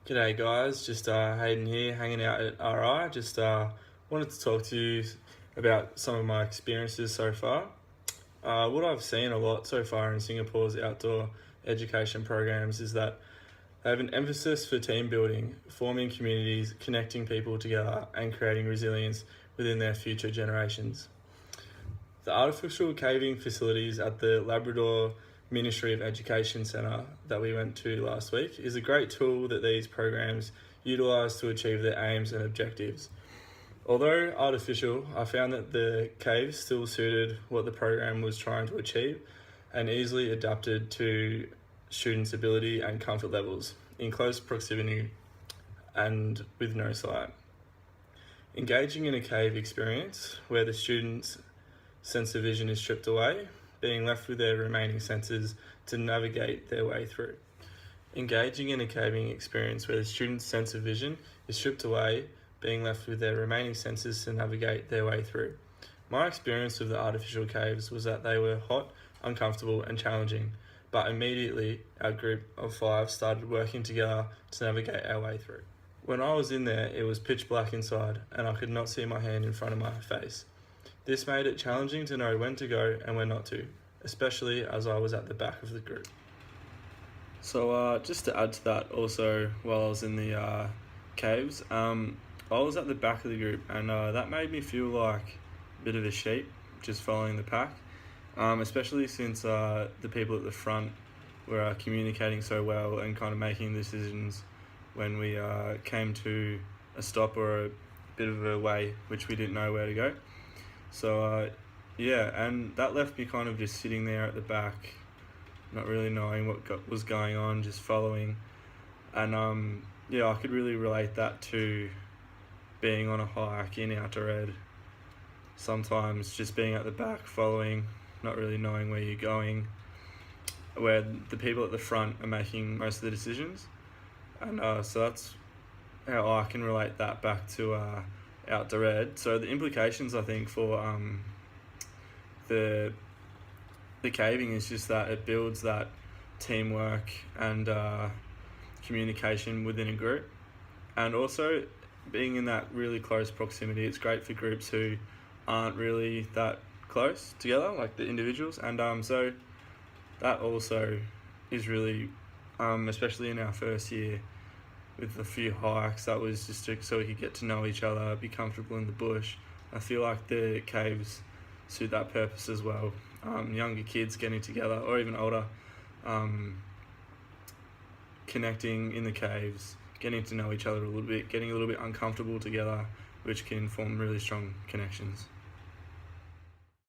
G'day guys, just Hayden here, hanging out at RI. Just wanted to talk to you about some of my experiences so far. What I've seen a lot so far in Singapore's outdoor education programs is that they have an emphasis for team building, forming communities, connecting people together, and creating resilience within their future generations. The artificial caving facilities at the Labrador Ministry of Education Centre that we went to last week is a great tool that these programs utilise to achieve their aims and objectives. Although artificial, I found that the caves still suited what the program was trying to achieve and easily adapted to students' ability and comfort levels in close proximity and with no sight. Engaging in a cave experience where the students' sense of vision is stripped away, being left with their remaining senses to navigate their way through. Engaging in a caving experience where the student's sense of vision is stripped away, being left with their remaining senses to navigate their way through. My experience of the artificial caves was that they were hot, uncomfortable and challenging, but immediately our group of 5 started working together to navigate our way through. When I was in there, it was pitch black inside and I could not see my hand in front of my face. This made it challenging to know when to go and when not to, especially as I was at the back of the group. So just to add to that also, while I was in the caves, I was at the back of the group and that made me feel like a bit of a sheep, just following the pack, especially since the people at the front were communicating so well and kind of making decisions when we came to a stop or a bit of a way which we didn't know where to go. So yeah, and that left me kind of just sitting there at the back, not really knowing what was going on, just following. And yeah, I could really relate that to being on a hike in outdoor ed. Sometimes just being at the back, following, not really knowing where you're going, where the people at the front are making most of the decisions. And so that's how I can relate that back to outdoor ed. So the implications, I think, for the caving is just that it builds that teamwork and communication within a group, and also being in that really close proximity. It's great for groups who aren't really that close together, like the individuals, and so that also is really, especially in our first year with a few hikes, that was just so we could get to know each other, be comfortable in the bush. I feel like the caves suit that purpose as well. Younger kids getting together, or even older, connecting in the caves, getting to know each other a little bit, getting a little bit uncomfortable together, which can form really strong connections.